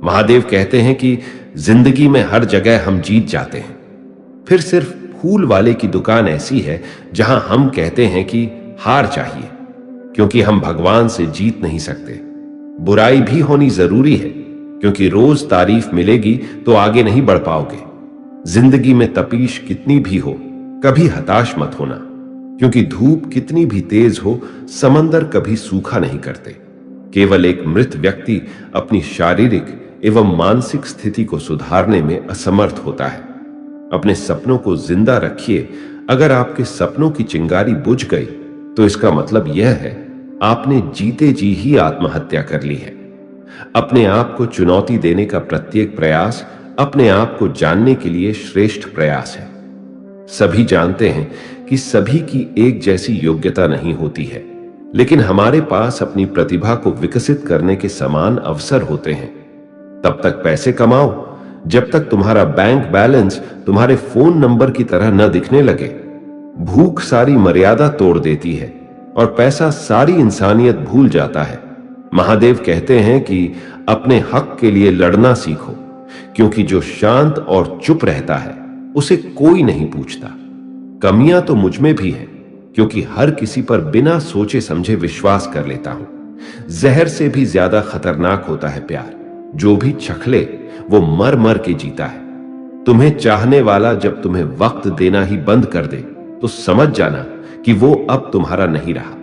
महादेव कहते हैं कि जिंदगी में हर जगह हम जीत जाते हैं, फिर सिर्फ फूल वाले की दुकान ऐसी है जहां हम कहते हैं कि हार चाहिए, क्योंकि हम भगवान से जीत नहीं सकते। बुराई भी होनी जरूरी है, क्योंकि रोज तारीफ मिलेगी तो आगे नहीं बढ़ पाओगे। जिंदगी में तपीश कितनी भी हो, कभी हताश मत होना, क्योंकि धूप कितनी भी तेज हो, समंदर कभी सूखा नहीं करते। केवल एक मृत व्यक्ति अपनी शारीरिक एवं मानसिक स्थिति को सुधारने में असमर्थ होता है। अपने सपनों को जिंदा रखिए। अगर आपके सपनों की चिंगारी बुझ गई तो इसका मतलब यह है आपने जीते जी ही आत्महत्या कर ली है। अपने आप को चुनौती देने का प्रत्येक प्रयास अपने आप को जानने के लिए श्रेष्ठ प्रयास है। सभी जानते हैं कि सभी की एक जैसी योग्यता नहीं होती है, लेकिन हमारे पास अपनी प्रतिभा को विकसित करने के समान अवसर होते हैं। तब तक पैसे कमाओ जब तक तुम्हारा बैंक बैलेंस तुम्हारे फोन नंबर की तरह न दिखने लगे। भूख सारी मर्यादा तोड़ देती है और पैसा सारी इंसानियत भूल जाता है। महादेव कहते हैं कि अपने हक के लिए लड़ना सीखो, क्योंकि जो शांत और चुप रहता है उसे कोई नहीं पूछता। कमियां तो मुझ में भी हैं, क्योंकि हर किसी पर बिना सोचे समझे विश्वास कर लेता हूं। जहर से भी ज्यादा खतरनाक होता है प्यार। जो भी चख ले वो मर मर के जीता है। तुम्हें चाहने वाला जब तुम्हें वक्त देना ही बंद कर दे तो समझ जाना कि वो अब तुम्हारा नहीं रहा।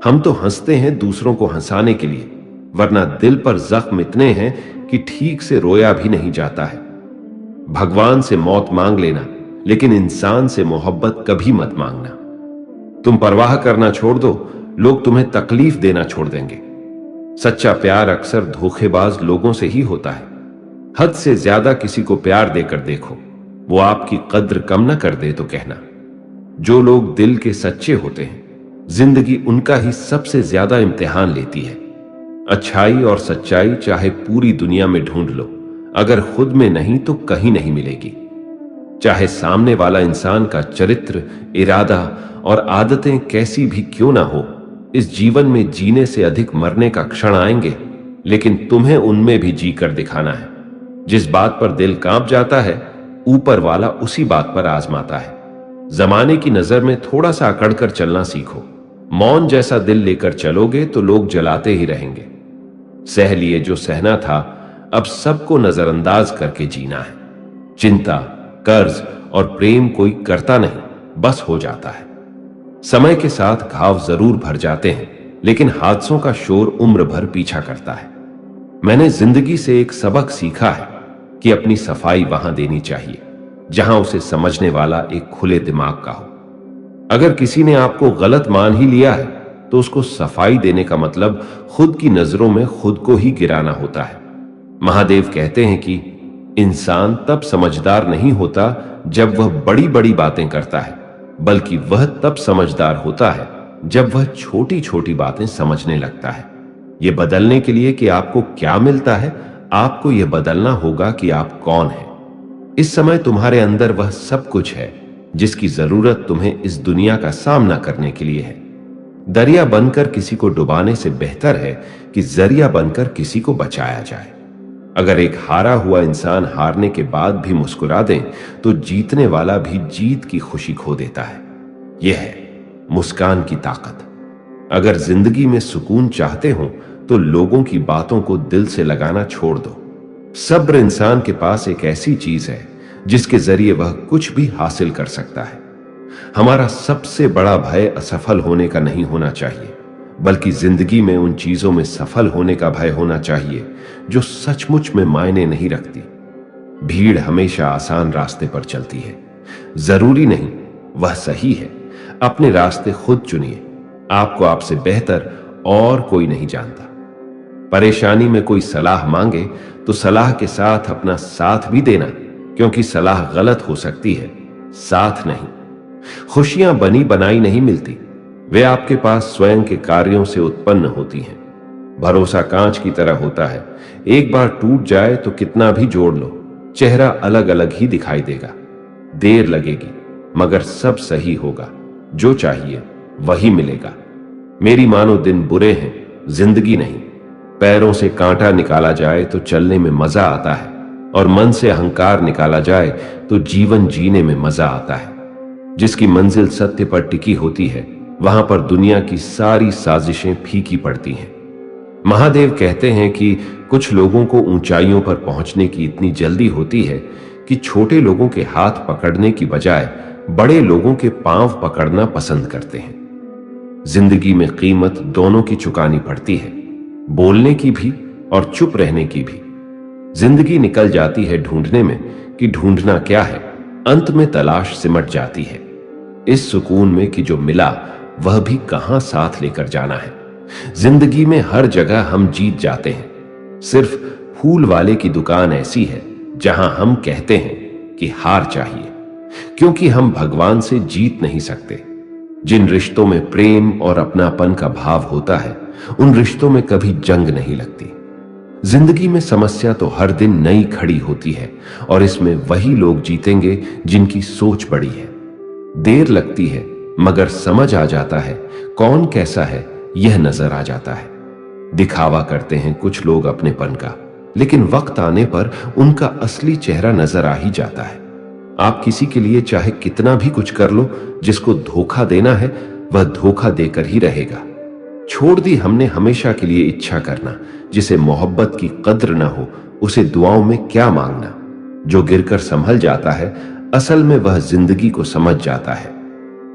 हम तो हंसते हैं दूसरों को हंसाने के लिए, वरना दिल पर जख्म इतने हैं कि ठीक से रोया भी नहीं जाता है। भगवान से मौत मांग लेना, लेकिन इंसान से मोहब्बत कभी मत मांगना। तुम परवाह करना छोड़ दो, लोग तुम्हें तकलीफ देना छोड़ देंगे। सच्चा प्यार अक्सर धोखेबाज लोगों से ही होता है। हद से ज्यादा किसी को प्यार देकर देखो, वो आपकी कद्र कम न कर दे तो कहना। जो लोग दिल के सच्चे होते हैं, जिंदगी उनका ही सबसे ज्यादा इम्तिहान लेती है। अच्छाई और सच्चाई चाहे पूरी दुनिया में ढूंढ लो, अगर खुद में नहीं तो कहीं नहीं मिलेगी। चाहे सामने वाला इंसान का चरित्र, इरादा और आदतें कैसी भी क्यों ना हो, इस जीवन में जीने से अधिक मरने का क्षण आएंगे, लेकिन तुम्हें उनमें भी जी कर दिखाना है। जिस बात पर दिल कांप जाता है, ऊपर वाला उसी बात पर आजमाता है। जमाने की नजर में थोड़ा सा अकड़कर चलना सीखो। मौन जैसा दिल लेकर चलोगे तो लोग जलाते ही रहेंगे। सह लिए जो सहना था, अब सबको नजरअंदाज करके जीना है। चिंता, कर्ज और प्रेम कोई करता नहीं, बस हो जाता है। समय के साथ घाव जरूर भर जाते हैं, लेकिन हादसों का शोर उम्र भर पीछा करता है। मैंने जिंदगी से एक सबक सीखा है कि अपनी सफाई वहां देनी चाहिए जहां उसे समझने वाला एक खुले दिमाग का हो। अगर किसी ने आपको गलत मान ही लिया है तो उसको सफाई देने का मतलब खुद की नजरों में खुद को ही गिराना होता है। महादेव कहते हैं कि इंसान तब समझदार नहीं होता जब वह बड़ी बड़ी बातें करता है, बल्कि वह तब समझदार होता है जब वह छोटी छोटी बातें समझने लगता है। यह बदलने के लिए कि आपको क्या मिलता है, आपको यह बदलना होगा कि आप कौन हैं। इस समय तुम्हारे अंदर वह सब कुछ है जिसकी जरूरत तुम्हें इस दुनिया का सामना करने के लिए है। दरिया बनकर किसी को डुबाने से बेहतर है कि जरिया बनकर किसी को बचाया जाए। अगर एक हारा हुआ इंसान हारने के बाद भी मुस्कुरा दे तो जीतने वाला भी जीत की खुशी खो देता है। यह है मुस्कान की ताकत। अगर जिंदगी में सुकून चाहते हो तो लोगों की बातों को दिल से लगाना छोड़ दो। सब्र इंसान के पास एक ऐसी चीज है जिसके जरिए वह कुछ भी हासिल कर सकता है। हमारा सबसे बड़ा भय असफल होने का नहीं होना चाहिए, बल्कि जिंदगी में उन चीजों में सफल होने का भय होना चाहिए जो सचमुच में मायने नहीं रखती। भीड़ हमेशा आसान रास्ते पर चलती है, जरूरी नहीं वह सही है। अपने रास्ते खुद चुनिए, आपको आपसे बेहतर और कोई नहीं जानता। परेशानी में कोई सलाह मांगे तो सलाह के साथ अपना साथ भी देना, क्योंकि सलाह गलत हो सकती है, साथ नहीं। खुशियां बनी बनाई नहीं मिलती, वे आपके पास स्वयं के कार्यों से उत्पन्न होती हैं। भरोसा कांच की तरह होता है, एक बार टूट जाए तो कितना भी जोड़ लो, चेहरा अलग अलग ही दिखाई देगा। देर लगेगी मगर सब सही होगा, जो चाहिए वही मिलेगा। मेरी मानो दिन बुरे हैं, जिंदगी नहीं। पैरों से कांटा निकाला जाए तो चलने में मजा आता है, और मन से अहंकार निकाला जाए तो जीवन जीने में मजा आता है। जिसकी मंजिल सत्य पर टिकी होती है, वहां पर दुनिया की सारी साजिशें फीकी पड़ती हैं। महादेव कहते हैं कि कुछ लोगों को ऊंचाइयों पर पहुंचने की इतनी जल्दी होती है कि छोटे लोगों के हाथ पकड़ने की बजाय बड़े लोगों के पांव पकड़ना पसंद करते हैं। जिंदगी में कीमत दोनों की चुकानी पड़ती है, बोलने की भी और चुप रहने की भी। जिंदगी निकल जाती है ढूंढने में कि ढूंढना क्या है, अंत में तलाश सिमट जाती है इस सुकून में कि जो मिला वह भी कहां साथ लेकर जाना है। जिंदगी में हर जगह हम जीत जाते हैं, सिर्फ फूल वाले की दुकान ऐसी है जहां हम कहते हैं कि हार चाहिए, क्योंकि हम भगवान से जीत नहीं सकते। जिन रिश्तों में प्रेम और अपनापन का भाव होता है, उन रिश्तों में कभी जंग नहीं लगती। जिंदगी में समस्या तो हर दिन नई खड़ी होती है, और इसमें वही लोग जीतेंगे जिनकी सोच बड़ी है। देर लगती है मगर समझ आ जाता है कौन कैसा है, यह नजर आ जाता है। दिखावा करते हैं कुछ लोग अपनेपन का, लेकिन वक्त आने पर उनका असली चेहरा नजर आ ही जाता है। आप किसी के लिए चाहे कितना भी कुछ कर लो, जिसको धोखा देना है वह धोखा देकर ही रहेगा। छोड़ दी हमने हमेशा के लिए इच्छा करना, जिसे मोहब्बत की कद्र ना हो उसे दुआओं में क्या मांगना। जो गिरकर संभल जाता है, असल में वह जिंदगी को समझ जाता है।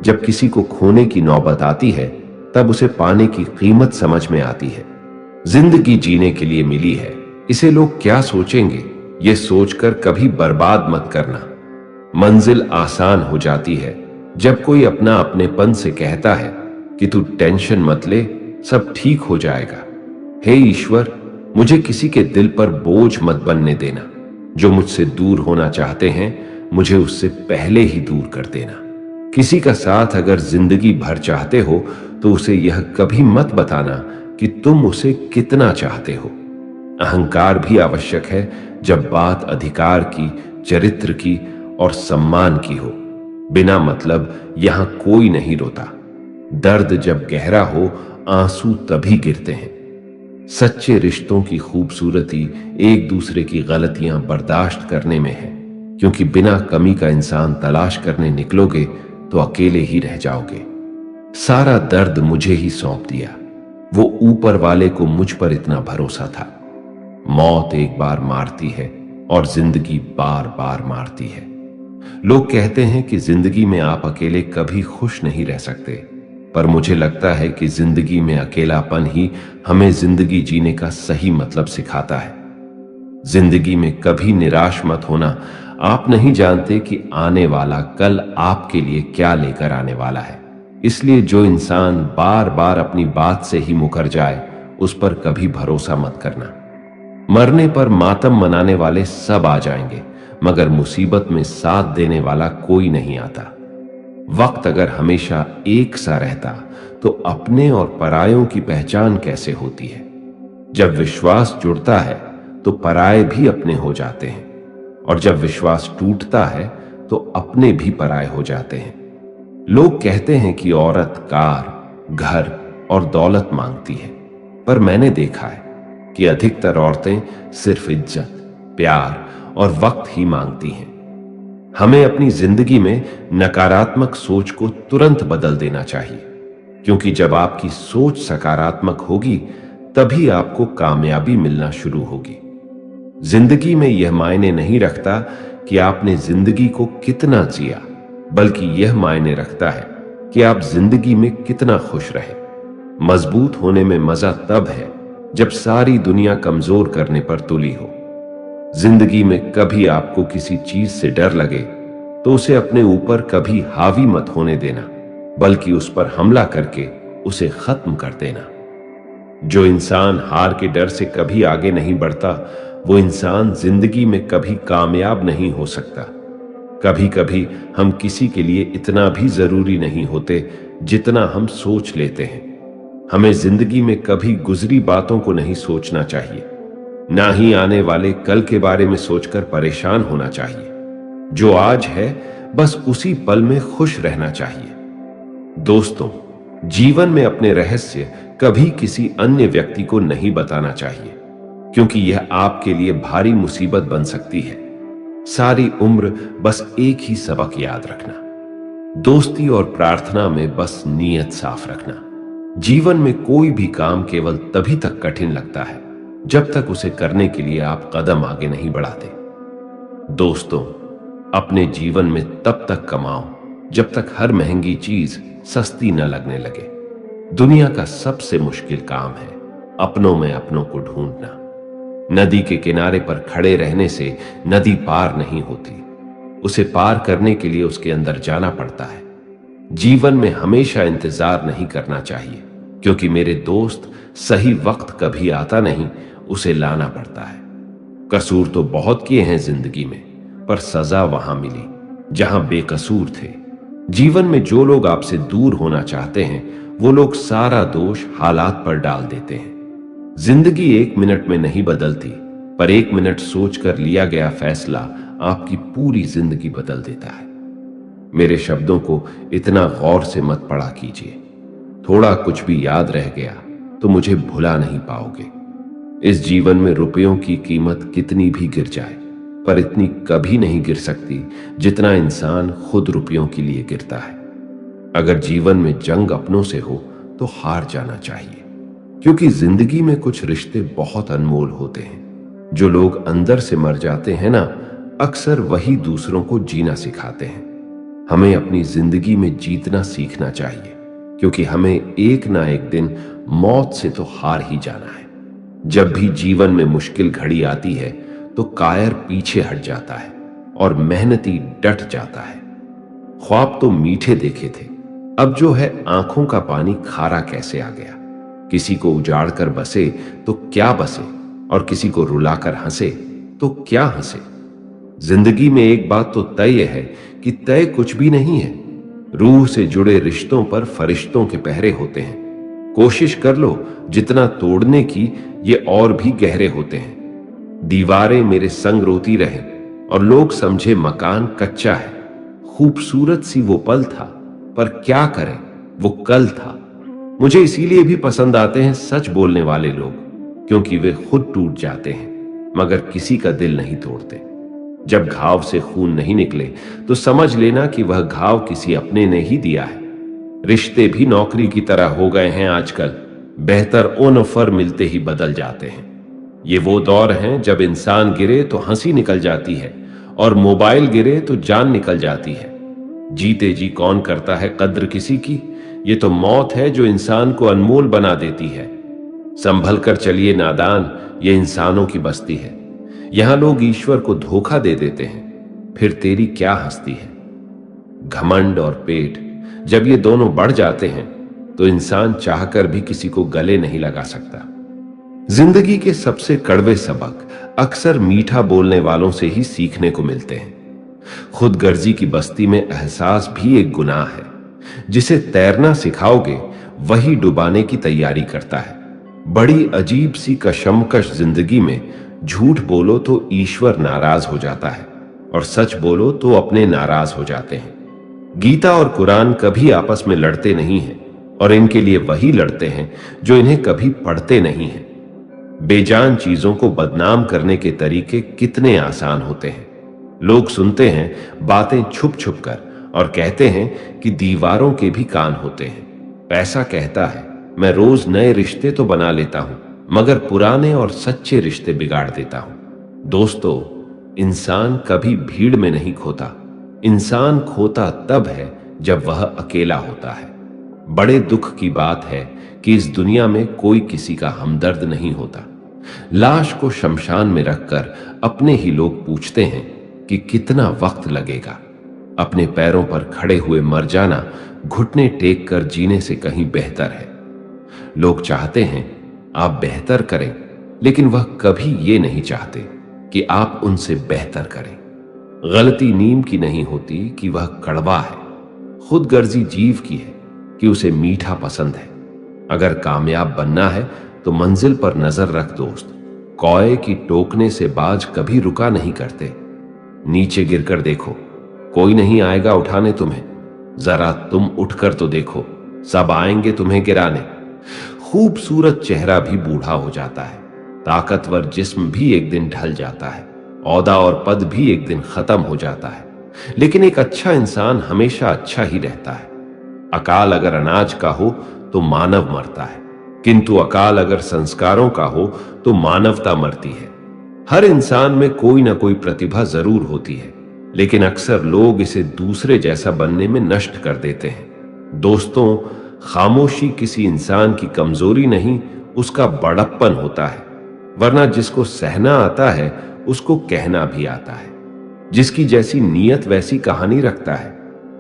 जब किसी को खोने की नौबत आती है, तब उसे पाने की कीमत समझ में आती है। जिंदगी जीने के लिए मिली है, इसे लोग क्या सोचेंगे, ये सोचकर कभी बर्बाद मत करना। मंजिल आसान हो जाती है जब कोई अपना अपनेपन से कहता है कि तू टेंशन मत ले, सब ठीक हो जाएगा। हे ईश्वर, मुझे किसी के दिल पर बोझ मत बनने देना। जो मुझसे दूर होना चाहते हैं, मुझे उससे पहले ही दूर कर देना। किसी का साथ अगर जिंदगी भर चाहते हो तो उसे यह कभी मत बताना कि तुम उसे कितना चाहते हो। अहंकार भी आवश्यक है जब बात अधिकार की, चरित्र की और सम्मान की हो। बिना मतलब यहां कोई नहीं रोता। दर्द जब गहरा हो, आंसू तभी गिरते हैं। सच्चे रिश्तों की खूबसूरती एक दूसरे की गलतियां बर्दाश्त करने में है, क्योंकि बिना कमी का इंसान तलाश करने निकलोगे तो अकेले ही रह जाओगे। सारा दर्द मुझे ही सौंप दिया, वो ऊपर वाले को मुझ पर इतना भरोसा था। मौत एक बार मारती है और जिंदगी बार बार मारती है। लोग कहते हैं कि जिंदगी में आप अकेले कभी खुश नहीं रह सकते, पर मुझे लगता है कि जिंदगी में अकेलापन ही हमें जिंदगी जीने का सही मतलब सिखाता है। जिंदगी में कभी निराश मत होना। आप नहीं जानते कि आने वाला कल आपके लिए क्या लेकर आने वाला है। इसलिए जो इंसान बार बार अपनी बात से ही मुकर जाए, उस पर कभी भरोसा मत करना। मरने पर मातम मनाने वाले सब आ जाएंगे, मगर मुसीबत में साथ देने वाला कोई नहीं आता। वक्त अगर हमेशा एक सा रहता तो अपने और परायों की पहचान कैसे होती है। जब विश्वास जुड़ता है तो पराये भी अपने हो जाते हैं, और जब विश्वास टूटता है तो अपने भी पराये हो जाते हैं। लोग कहते हैं कि औरत कार, घर और दौलत मांगती है, पर मैंने देखा है कि अधिकतर औरतें सिर्फ इज्जत, प्यार और वक्त ही मांगती हैं। हमें अपनी जिंदगी में नकारात्मक सोच को तुरंत बदल देना चाहिए, क्योंकि जब आपकी सोच सकारात्मक होगी तभी आपको कामयाबी मिलना शुरू होगी। जिंदगी में यह मायने नहीं रखता कि आपने जिंदगी को कितना जिया, बल्कि यह मायने रखता है कि आप जिंदगी में कितना खुश रहे। मजबूत होने में मजा तब है जब सारी दुनिया कमजोर करने पर तुली हो। जिंदगी में कभी आपको किसी चीज से डर लगे तो उसे अपने ऊपर कभी हावी मत होने देना, बल्कि उस पर हमला करके उसे खत्म कर देना। जो इंसान हार के डर से कभी आगे नहीं बढ़ता, वो इंसान जिंदगी में कभी कामयाब नहीं हो सकता। कभी कभी हम किसी के लिए इतना भी जरूरी नहीं होते जितना हम सोच लेते हैं। हमें जिंदगी में कभी गुजरी बातों को नहीं सोचना चाहिए, ना ही आने वाले कल के बारे में सोचकर परेशान होना चाहिए। जो आज है बस उसी पल में खुश रहना चाहिए। दोस्तों, जीवन में अपने रहस्य कभी किसी अन्य व्यक्ति को नहीं बताना चाहिए, क्योंकि यह आपके लिए भारी मुसीबत बन सकती है। सारी उम्र बस एक ही सबक याद रखना, दोस्ती और प्रार्थना में बस नीयत साफ रखना। जीवन में कोई भी काम केवल तभी तक कठिन लगता है जब तक उसे करने के लिए आप कदम आगे नहीं बढ़ाते। दोस्तों, अपने जीवन में तब तक कमाओ जब तक हर महंगी चीज सस्ती न लगने लगे। दुनिया का सबसे मुश्किल काम है अपनों में अपनों को ढूंढना। नदी के किनारे पर खड़े रहने से नदी पार नहीं होती, उसे पार करने के लिए उसके अंदर जाना पड़ता है। जीवन में हमेशा इंतजार नहीं करना चाहिए, क्योंकि मेरे दोस्त सही वक्त कभी आता नहीं, उसे लाना पड़ता है। कसूर तो बहुत किए हैं जिंदगी में, पर सजा वहां मिली जहां बेकसूर थे। जीवन में जो लोग आपसे दूर होना चाहते हैं, वो लोग सारा दोष हालात पर डाल देते हैं। जिंदगी 1 मिनट में नहीं बदलती, पर 1 मिनट सोचकर लिया गया फैसला आपकी पूरी जिंदगी बदल देता है। मेरे शब्दों को इतना गौर से मत पढ़ा कीजिए। थोड़ा कुछ भी याद रह गया तो मुझे भुला नहीं पाओगे। इस जीवन में रुपयों की कीमत कितनी भी गिर जाए, पर इतनी कभी नहीं गिर सकती जितना इंसान खुद रुपयों के लिए गिरता है। अगर जीवन में जंग अपनों से हो तो हार जाना चाहिए, क्योंकि जिंदगी में कुछ रिश्ते बहुत अनमोल होते हैं। जो लोग अंदर से मर जाते हैं ना, अक्सर वही दूसरों को जीना सिखाते हैं। हमें अपनी जिंदगी में जीतना सीखना चाहिए, क्योंकि हमें एक ना एक दिन मौत से तो हार ही जाना है। जब भी जीवन में मुश्किल घड़ी आती है तो कायर पीछे हट जाता है और मेहनती डट जाता है। ख्वाब तो मीठे देखे थे, अब जो है आंखों का पानी खारा कैसे आ गया। किसी को उजाड़ कर बसे तो क्या बसे, और किसी को रुलाकर हंसे तो क्या हंसे। जिंदगी में एक बात तो तय है कि तय कुछ भी नहीं है। रूह से जुड़े रिश्तों पर फरिश्तों के पहरे होते हैं। कोशिश कर लो जितना तोड़ने की, ये और भी गहरे होते हैं। दीवारें मेरे संग रोती रहे और लोग समझे मकान कच्चा है। खूबसूरत सी वो पल था, पर क्या करें, वो कल था। मुझे इसीलिए भी पसंद आते हैं सच बोलने वाले लोग, क्योंकि वे खुद टूट जाते हैं मगर किसी का दिल नहीं तोड़ते। जब घाव से खून नहीं निकले तो समझ लेना कि वह घाव किसी अपने ने ही दिया है। रिश्ते भी नौकरी की तरह हो गए हैं आजकल, बेहतर ऑफर मिलते ही बदल जाते हैं। ये वो दौर हैं जब इंसान गिरे तो हंसी निकल जाती है और मोबाइल गिरे तो जान निकल जाती है। जीते जी कौन करता है कद्र किसी की, ये तो मौत है जो इंसान को अनमोल बना देती है। संभल कर चलिए नादान, ये इंसानों की बस्ती है। यहां लोग ईश्वर को धोखा दे देते हैं, फिर तेरी क्या हस्ती है। घमंड और पेट जब ये दोनों बढ़ जाते हैं तो इंसान चाहकर भी किसी को गले नहीं लगा सकता। जिंदगी के सबसे कड़वे सबक अक्सर मीठा बोलने वालों से ही सीखने को मिलते हैं। खुदगर्जी की बस्ती में एहसास भी एक गुनाह है। जिसे तैरना सिखाओगे वही डुबाने की तैयारी करता है। बड़ी अजीब सी कशमकश जिंदगी में झूठ बोलो तो ईश्वर नाराज हो जाता है, और सच बोलो तो अपने नाराज हो जाते हैं। गीता और कुरान कभी आपस में लड़ते नहीं हैं, और इनके लिए वही लड़ते हैं जो इन्हें कभी पढ़ते नहीं हैं। बेजान चीजों को बदनाम करने के तरीके कितने आसान होते हैं। लोग सुनते हैं बातें छुप छुप कर और कहते हैं कि दीवारों के भी कान होते हैं। पैसा कहता है मैं रोज नए रिश्ते तो बना लेता हूं, मगर पुराने और सच्चे रिश्ते बिगाड़ देता हूं। दोस्तों, इंसान कभी भीड़ में नहीं खोता। इंसान खोता तब है जब वह अकेला होता है। बड़े दुख की बात है कि इस दुनिया में कोई किसी का हमदर्द नहीं होता। लाश को शमशान में रखकर अपने ही लोग पूछते हैं कि कितना वक्त लगेगा। अपने पैरों पर खड़े हुए मर जाना घुटने टेक कर जीने से कहीं बेहतर है। लोग चाहते हैं आप बेहतर करें, लेकिन वह कभी ये नहीं चाहते कि आप उनसे बेहतर करें। गलती नीम की नहीं होती कि वह कड़वा है, खुदगर्जी जीव की है कि उसे मीठा पसंद है। अगर कामयाब बनना है तो मंजिल पर नजर रख दोस्त। कौए की टोकने से बाज कभी रुका नहीं करते। नीचे गिरकर देखो, कोई नहीं आएगा उठाने तुम्हें। जरा तुम उठकर तो देखो, सब आएंगे तुम्हें गिराने। खूबसूरत चेहरा भी बूढ़ा हो जाता है, ताकतवर जिस्म भी एक दिन ढल जाता है, औहदा और पद भी एक दिन खत्म हो जाता है, लेकिन एक अच्छा इंसान हमेशा अच्छा ही रहता है। अकाल अगर अनाज का हो तो मानव मरता है, किंतु अकाल अगर संस्कारों का हो तो मानवता मरती है। हर इंसान में कोई ना कोई प्रतिभा जरूर होती है, लेकिन अक्सर लोग इसे दूसरे जैसा बनने में नष्ट कर देते हैं। दोस्तों, खामोशी किसी इंसान की कमजोरी नहीं, उसका बड़प्पन होता है। वरना जिसको सहना आता है उसको कहना भी आता है। जिसकी जैसी नीयत वैसी कहानी रखता है।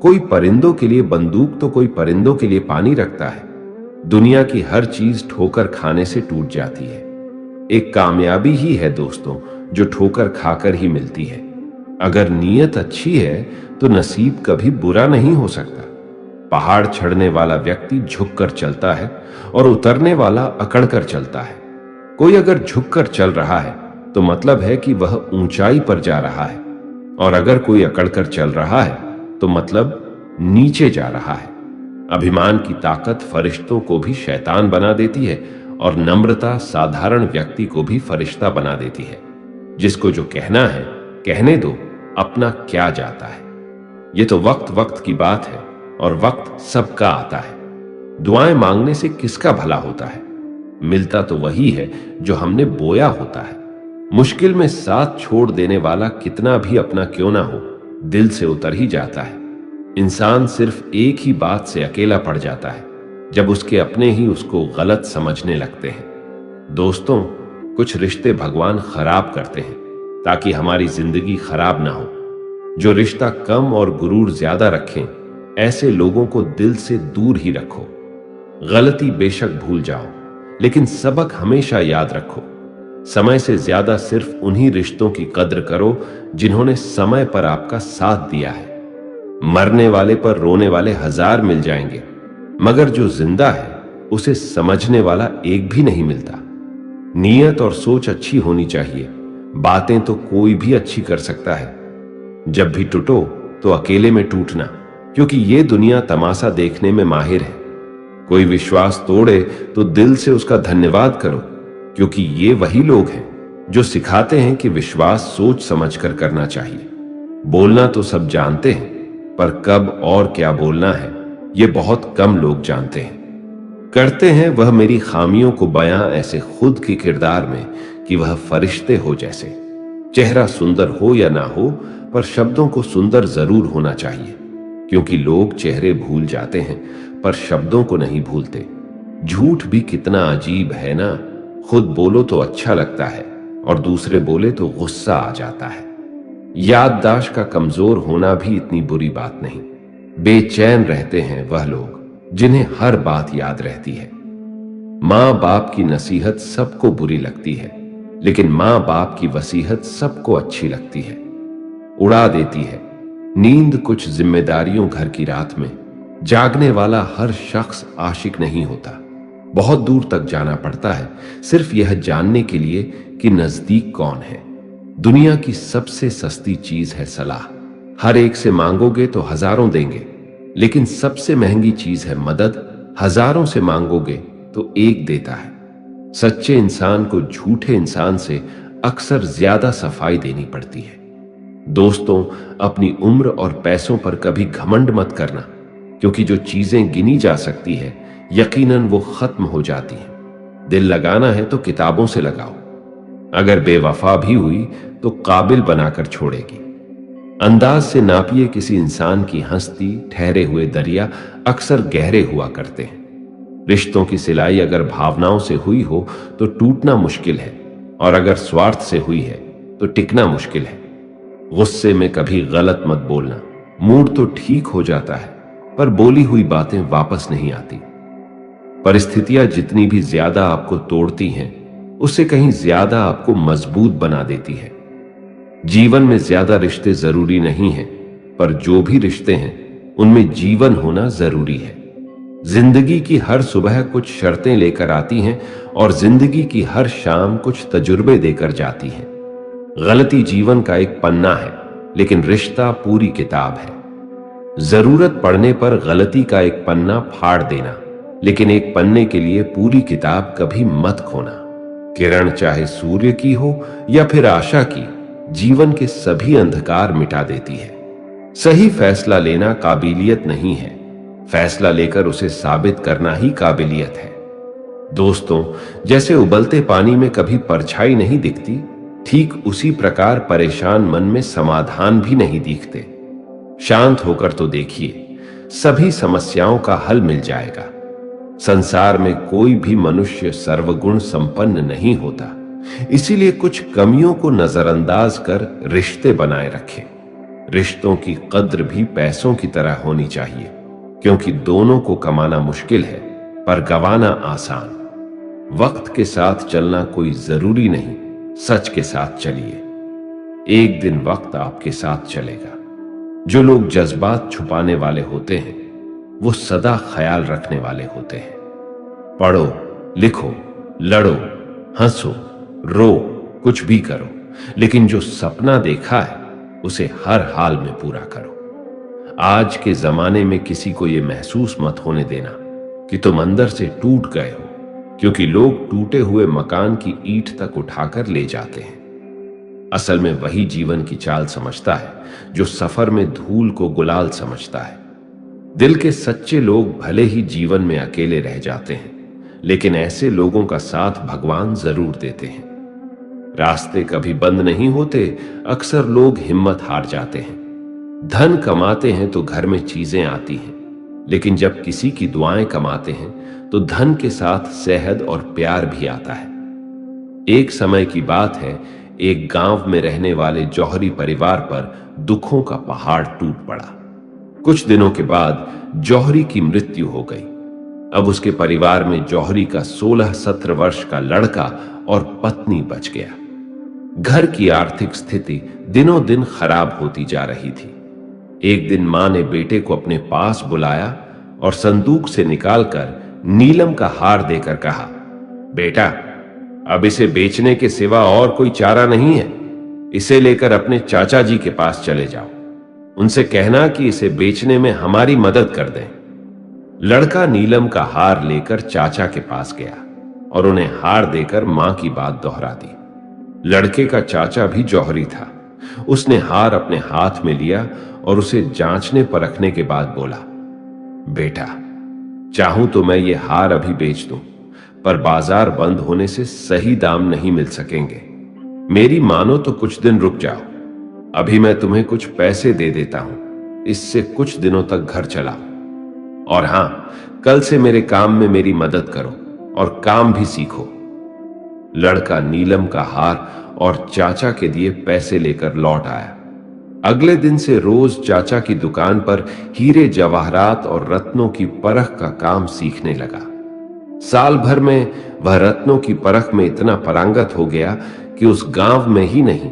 कोई परिंदों के लिए बंदूक तो कोई परिंदों के लिए पानी रखता है। दुनिया की हर चीज ठोकर खाने से टूट जाती है। एक कामयाबी ही है दोस्तों जो ठोकर खाकर ही मिलती है। अगर नीयत अच्छी है तो नसीब कभी बुरा नहीं हो सकता। पहाड़ चढ़ने वाला व्यक्ति झुककर चलता है और उतरने वाला अकड़कर चलता है। कोई अगर झुककर चल रहा है तो मतलब है कि वह ऊंचाई पर जा रहा है, और अगर कोई अकड़कर चल रहा है तो मतलब नीचे जा रहा है। अभिमान की ताकत फरिश्तों को भी शैतान बना देती है, और नम्रता साधारण व्यक्ति को भी फरिश्ता बना देती है। जिसको जो कहना है कहने दो, अपना क्या जाता है। ये तो वक्त वक्त की बात है, और वक्त सबका आता है। दुआएं मांगने से किसका भला होता है? मिलता तो वही है जो हमने बोया होता है। मुश्किल में साथ छोड़ देने वाला कितना भी अपना क्यों ना हो, दिल से उतर ही जाता है। इंसान सिर्फ एक ही बात से अकेला पड़ जाता है, जब उसके अपने ही उसको गलत समझने लगते हैं। दोस्तों, कुछ रिश्ते भगवान खराब करते हैं ताकि हमारी जिंदगी खराब ना हो। जो रिश्ता कम और गुरूर ज्यादा रखें, ऐसे लोगों को दिल से दूर ही रखो। गलती बेशक भूल जाओ, लेकिन सबक हमेशा याद रखो। समय से ज्यादा सिर्फ उन्हीं रिश्तों की कद्र करो जिन्होंने समय पर आपका साथ दिया है। मरने वाले पर रोने वाले 1000 मिल जाएंगे, मगर जो जिंदा है उसे समझने वाला एक भी नहीं मिलता। नीयत और सोच अच्छी होनी चाहिए। बातें तो कोई भी अच्छी कर सकता है। जब भी टूटो तो अकेले में टूटना, क्योंकि ये दुनिया तमाशा देखने में माहिर है। कोई विश्वास तोड़े तो दिल से उसका धन्यवाद करो, क्योंकि ये वही लोग हैं जो सिखाते हैं कि विश्वास सोच समझकर करना चाहिए। बोलना तो सब जानते हैं, पर कब और क्या बोलना है ये बहुत कम लोग जानते हैं। करते हैं वह मेरी खामियों को बयां ऐसे खुद की किरदार में कि वह फरिश्ते हो जैसे। चेहरा सुंदर हो या ना हो, पर शब्दों को सुंदर जरूर होना चाहिए, क्योंकि लोग चेहरे भूल जाते हैं पर शब्दों को नहीं भूलते। झूठ भी कितना अजीब है ना। खुद बोलो तो अच्छा लगता है, और दूसरे बोले तो गुस्सा आ जाता है। याददाश्त का कमजोर होना भी इतनी बुरी बात नहीं। बेचैन रहते हैं वह लोग जिन्हें हर बात याद रहती है। माँ बाप की नसीहत सबको बुरी लगती है, लेकिन माँ बाप की वसीहत सबको अच्छी लगती है, उड़ा देती है। नींद कुछ जिम्मेदारियों घर की रात में। जागने वाला हर शख्स आशिक नहीं होता। बहुत दूर तक जाना पड़ता है सिर्फ यह जानने के लिए कि नजदीक कौन है। दुनिया की सबसे सस्ती चीज है सलाह। हर एक से मांगोगे तो हजारों देंगे, लेकिन सबसे महंगी चीज है मदद। हजारों से मांगोगे तो एक देता है। सच्चे इंसान को झूठे इंसान से अक्सर ज्यादा सफाई देनी पड़ती है। दोस्तों, अपनी उम्र और पैसों पर कभी घमंड मत करना, क्योंकि जो चीजें गिनी जा सकती है यकीनन वो खत्म हो जाती हैं। दिल लगाना है तो किताबों से लगाओ। अगर बेवफा भी हुई तो काबिल बनाकर छोड़ेगी। अंदाज से नापिए किसी इंसान की हंसती ठहरे हुए दरिया अक्सर गहरे हुआ करते हैं। रिश्तों की सिलाई अगर भावनाओं से हुई हो तो टूटना मुश्किल है, और अगर स्वार्थ से हुई है तो टिकना मुश्किल है। गुस्से में कभी गलत मत बोलना। मूड तो ठीक हो जाता है, पर बोली हुई बातें वापस नहीं आती। परिस्थितियां जितनी भी ज्यादा आपको तोड़ती हैं, उससे कहीं ज्यादा आपको मजबूत बना देती है। जीवन में ज्यादा रिश्ते जरूरी नहीं हैं, पर जो भी रिश्ते हैं उनमें जीवन होना जरूरी है। जिंदगी की हर सुबह कुछ शर्तें लेकर आती हैं, और जिंदगी की हर शाम कुछ तजुर्बे देकर जाती हैं। गलती जीवन का एक पन्ना है, लेकिन रिश्ता पूरी किताब है। जरूरत पड़ने पर गलती का एक पन्ना फाड़ देना, लेकिन एक पन्ने के लिए पूरी किताब कभी मत खोना। किरण चाहे सूर्य की हो या फिर आशा की, जीवन के सभी अंधकार मिटा देती है। सही फैसला लेना काबिलियत नहीं है, फैसला लेकर उसे साबित करना ही काबिलियत है। दोस्तों, जैसे उबलते पानी में कभी परछाई नहीं दिखती, ठीक उसी प्रकार परेशान मन में समाधान भी नहीं दिखते। शांत होकर तो देखिए, सभी समस्याओं का हल मिल जाएगा। संसार में कोई भी मनुष्य सर्वगुण संपन्न नहीं होता, इसीलिए कुछ कमियों को नजरअंदाज कर रिश्ते बनाए रखें। रिश्तों की कद्र भी पैसों की तरह होनी चाहिए, क्योंकि दोनों को कमाना मुश्किल है पर गंवाना आसान। वक्त के साथ चलना कोई जरूरी नहीं, सच के साथ चलिए, एक दिन वक्त आपके साथ चलेगा। जो लोग जज्बात छुपाने वाले होते हैं, वो सदा ख्याल रखने वाले होते हैं। पढ़ो, लिखो, लड़ो, हंसो, रो, कुछ भी करो, लेकिन जो सपना देखा है उसे हर हाल में पूरा करो। आज के जमाने में किसी को यह महसूस मत होने देना कि तुम अंदर से टूट गए हो, क्योंकि लोग टूटे हुए मकान की ईंट तक उठाकर ले जाते हैं। असल में वही जीवन की चाल समझता है जो सफर में धूल को गुलाल समझता है। दिल के सच्चे लोग भले ही जीवन में अकेले रह जाते हैं, लेकिन ऐसे लोगों का साथ भगवान जरूर देते हैं। रास्ते कभी बंद नहीं होते, अक्सर लोग हिम्मत हार जाते हैं। धन कमाते हैं तो घर में चीजें आती हैं, लेकिन जब किसी की दुआएं कमाते हैं तो धन के साथ सेहद और प्यार भी आता है। एक समय की बात है, एक गांव में रहने वाले जौहरी परिवार पर दुखों का पहाड़ टूट पड़ा। कुछ दिनों के बाद जौहरी की मृत्यु हो गई। अब उसके परिवार में जौहरी का 16-17 वर्ष का लड़का और पत्नी बच गया। घर की आर्थिक स्थिति दिनों दिन खराब होती जा रही थी। एक दिन मां ने बेटे को अपने पास बुलाया और संदूक से निकालकर नीलम का हार देकर कहा, बेटा, अब इसे बेचने के सिवा और कोई चारा नहीं है। इसे लेकर अपने चाचा जी के पास चले जाओ, उनसे कहना कि इसे बेचने में हमारी मदद कर दें। लड़का नीलम का हार लेकर चाचा के पास गया और उन्हें हार देकर मां की बात दोहरा दी। लड़के का चाचा भी जौहरी था। उसने हार अपने हाथ में लिया और उसे जांचने परखने के बाद बोला, बेटा, चाहूं तो मैं ये हार अभी बेच दूं, पर बाजार बंद होने से सही दाम नहीं मिल सकेंगे। मेरी मानो तो कुछ दिन रुक जाओ, अभी मैं तुम्हें कुछ पैसे दे देता हूं, इससे कुछ दिनों तक घर चलाओ। और हां, कल से मेरे काम में मेरी मदद करो और काम भी सीखो। लड़का नीलम का हार और चाचा के दिए पैसे लेकर लौट आया। अगले दिन से रोज चाचा की दुकान पर हीरे जवाहरात और रत्नों की परख का काम सीखने लगा। साल भर में वह रत्नों की परख में इतना पारंगत हो गया कि उस गांव में ही नहीं,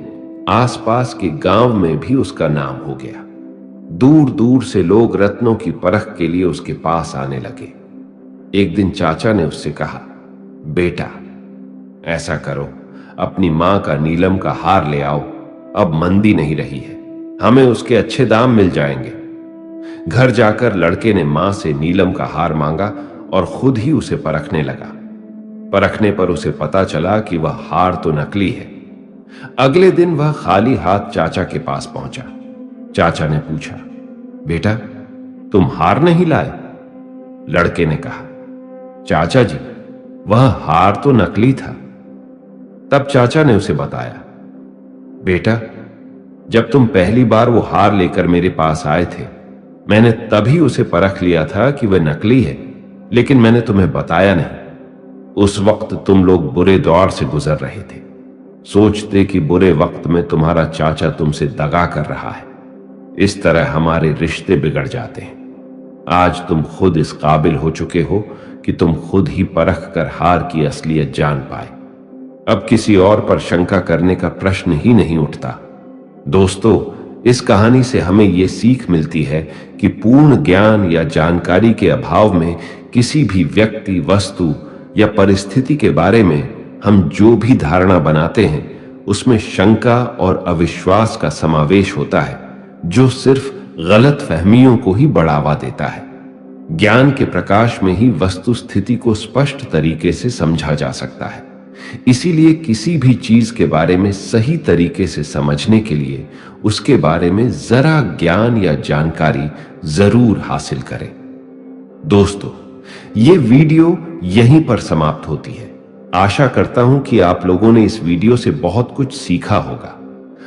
आसपास के गांव में भी उसका नाम हो गया। दूर दूर से लोग रत्नों की परख के लिए उसके पास आने लगे। एक दिन चाचा ने उससे कहा, बेटा, ऐसा करो, अपनी मां का नीलम का हार ले आओ, अब मंदी नहीं रही है, हमें उसके अच्छे दाम मिल जाएंगे। घर जाकर लड़के ने मां से नीलम का हार मांगा और खुद ही उसे परखने लगा। परखने पर उसे पता चला कि वह हार तो नकली है। अगले दिन वह खाली हाथ चाचा के पास पहुंचा। चाचा ने पूछा, बेटा, तुम हार नहीं लाए? लड़के ने कहा, चाचा जी, वह हार तो नकली था। तब चाचा ने उसे बताया, बेटा, जब तुम पहली बार वो हार लेकर मेरे पास आए थे, मैंने तभी उसे परख लिया था कि वह नकली है, लेकिन मैंने तुम्हें बताया नहीं। उस वक्त तुम लोग बुरे दौर से गुजर रहे थे, सोचते कि बुरे वक्त में तुम्हारा चाचा तुमसे दगा कर रहा है। इस तरह हमारे रिश्ते बिगड़ जाते हैं। आज तुम खुद इस काबिल हो चुके हो कि तुम खुद ही परख कर हार की असलियत जान पाए। अब किसी और पर शंका करने का प्रश्न ही नहीं उठता। दोस्तों, इस कहानी से हमें यह सीख मिलती है कि पूर्ण ज्ञान या जानकारी के अभाव में किसी भी व्यक्ति, वस्तु या परिस्थिति के बारे में हम जो भी धारणा बनाते हैं, उसमें शंका और अविश्वास का समावेश होता है, जो सिर्फ गलत फहमियों को ही बढ़ावा देता है। ज्ञान के प्रकाश में ही वस्तु स्थिति को स्पष्ट तरीके से समझा जा सकता है। इसीलिए किसी भी चीज के बारे में सही तरीके से समझने के लिए उसके बारे में जरा ज्ञान या जानकारी जरूर हासिल करें। दोस्तों, ये वीडियो यहीं पर समाप्त होती है। आशा करता हूं कि आप लोगों ने इस वीडियो से बहुत कुछ सीखा होगा।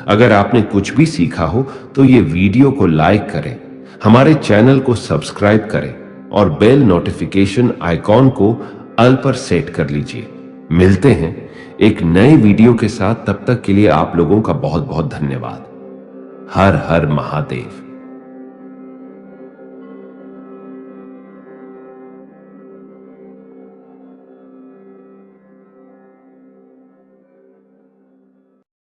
अगर आपने कुछ भी सीखा हो तो ये वीडियो को लाइक करें, हमारे चैनल को सब्सक्राइब करें और बेल नोटिफिकेशन आइकॉन को ऑल पर सेट कर लीजिए। मिलते हैं एक नए वीडियो के साथ। तब तक के लिए आप लोगों का बहुत बहुत धन्यवाद। हर हर महादेव।